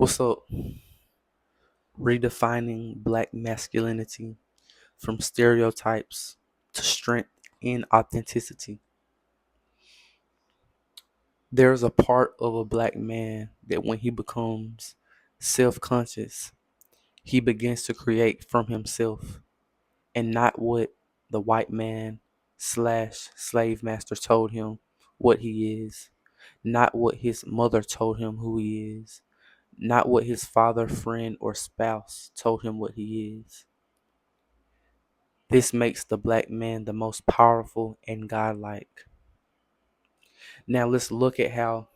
What's up? Redefining Black Masculinity from stereotypes to strength and authenticity. There's a part of a black man that when he becomes self conscious, he begins to create from himself and not what the white man slash slave master told him what he is, not what his mother told him who he is, not what his father, friend, or spouse told him what he is. This makes the black man the most powerful and godlike. Now let's look at how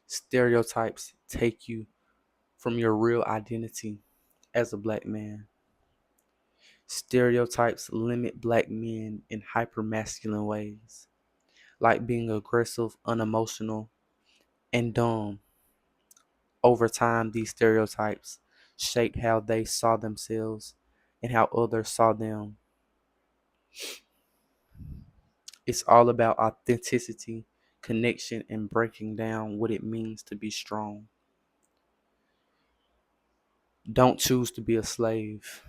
stereotypes take you from your real identity as a black man. Stereotypes limit black men in hypermasculine ways, like being aggressive, unemotional, and dumb. Over time, these stereotypes shaped how they saw themselves and how others saw them. It's all about authenticity, connection, and breaking down what it means to be strong. Don't choose to be a slave.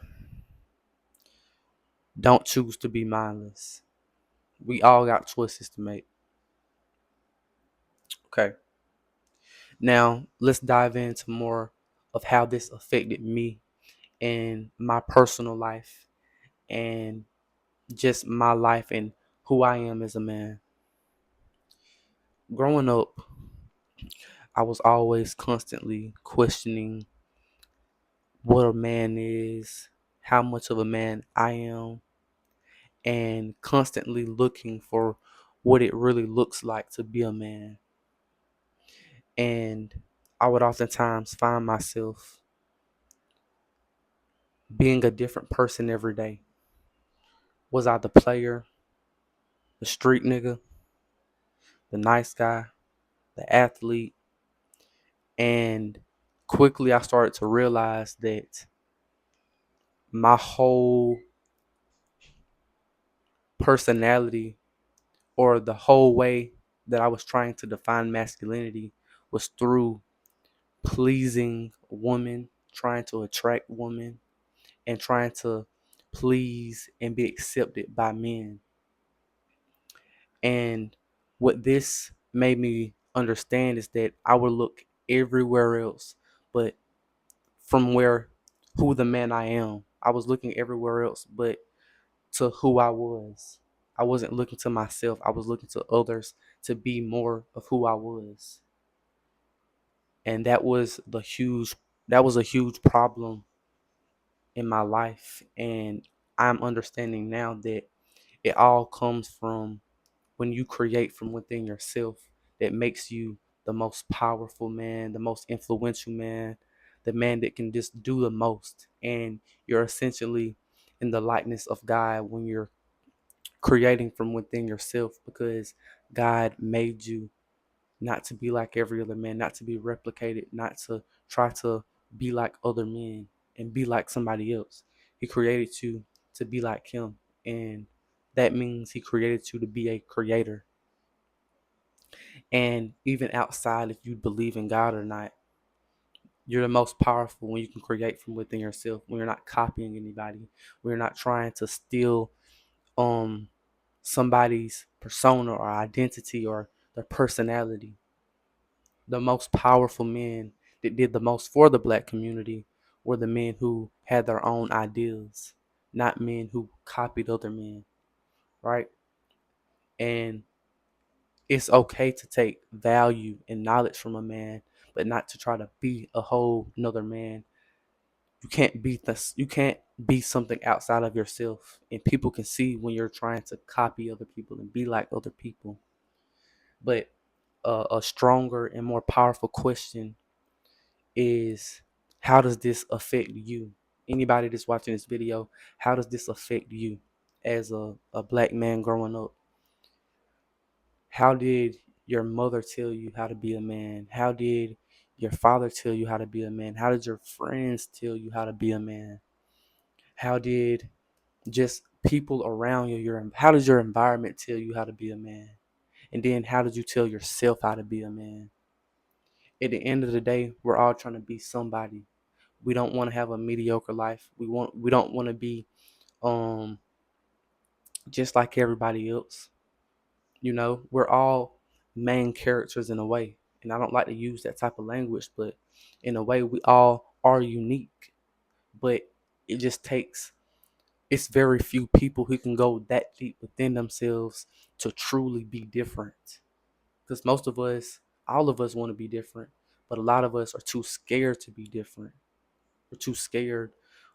Don't choose to be mindless. We all got choices to make. Okay. Now, let's dive into more of how this affected me and my personal life and just my life and who I am as a man. Growing up, I was always constantly questioning what a man is, how much of a man I am, and constantly looking for what it really looks like to be a man. And I would oftentimes find myself being a different person every day. Was I the player, the street nigga, the nice guy, the athlete? And quickly I started to realize that my whole personality, or the whole way that I was trying to define masculinity, was through pleasing women, trying to attract women, and trying to please and be accepted by men. And what this made me understand is that I would look everywhere else but from where who the man I am. I was looking everywhere else but to who I was. I wasn't looking to myself. I was looking to others to be more of who I was. And that was a huge problem in my life. And I'm understanding now that it all comes from when you create from within yourself, that makes you the most powerful man, the most influential man, the man that can just do the most. And you're essentially in the likeness of God when you're creating from within yourself, because God made you not to be like every other man, not to be replicated, not to try to be like other men and be like somebody else. He created you to be like him. And that means he created you to be a creator. And even outside, if you believe in God or not, you're the most powerful when you can create from within yourself, when you're not copying anybody, when you're not trying to steal um somebody's persona or identity or their personality. The most powerful men that did the most for the black community were the men who had their own ideals, not men who copied other men, right? And it's okay to take value and knowledge from a man, but not to try to be a whole another man. You can't be something outside of yourself, and people can see when you're trying to copy other people and be like other people. But a stronger and more powerful question is, how does this affect you? Anybody that's watching this video, how does this affect you as a black man growing up? How did your mother tell you how to be a man? How did your father tell you how to be a man? How did your friends tell you how to be a man? How did just people around you, how does your environment tell you how to be a man? And then how did you tell yourself how to be a man? At the end of the day, we're all trying to be somebody. We don't want to have a mediocre life. We don't want to be um just like everybody else. We're all main characters in a way. And I don't like to use that type of language, but in a way we all are unique. But it just takes it's very few people who can go that deep within themselves to truly be different. Because most of us, all of us want to be different, but a lot of us are too scared to be different. We're too scared.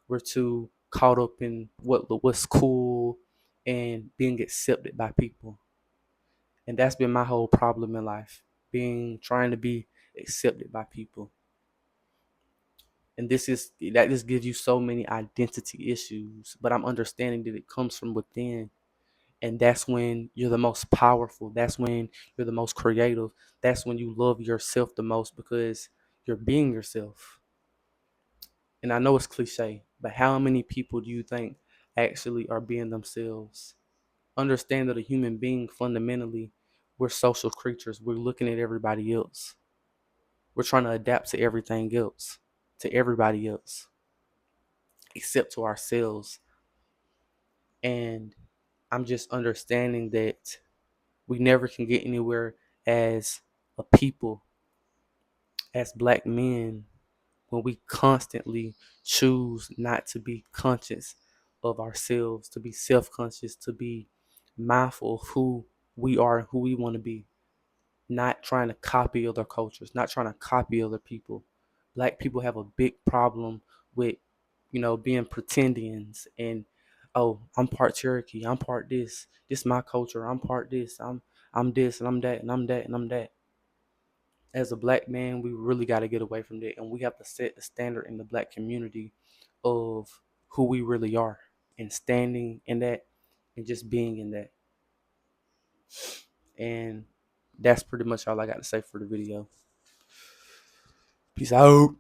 We're too caught up in what's cool and being accepted by people. And that's been my whole problem in life, trying to be accepted by people. And that just gives you so many identity issues. But I'm understanding that it comes from within. And that's when you're the most powerful. That's when you're the most creative. That's when you love yourself the most because you're being yourself. And I know it's cliche, but how many people do you think actually are being themselves? Understand that a human being, fundamentally, we're social creatures. We're looking at everybody else. We're trying to adapt to everything else, to everybody else, except to ourselves. And I'm just understanding that we never can get anywhere as a people, as black men, when we constantly choose not to be conscious of ourselves, to be self-conscious, to be mindful of who we are and who we want to be, not trying to copy other cultures, not trying to copy other people. Black people have a big problem with, being pretendians and, oh, I'm part Cherokee, I'm part this my culture, I'm part this, I'm this and I'm that and I'm that and I'm that. As a black man, we really got to get away from that, and we have to set the standard in the black community of who we really are, and standing in that, and just being in that. And that's pretty much all I got to say for the video. Peace out.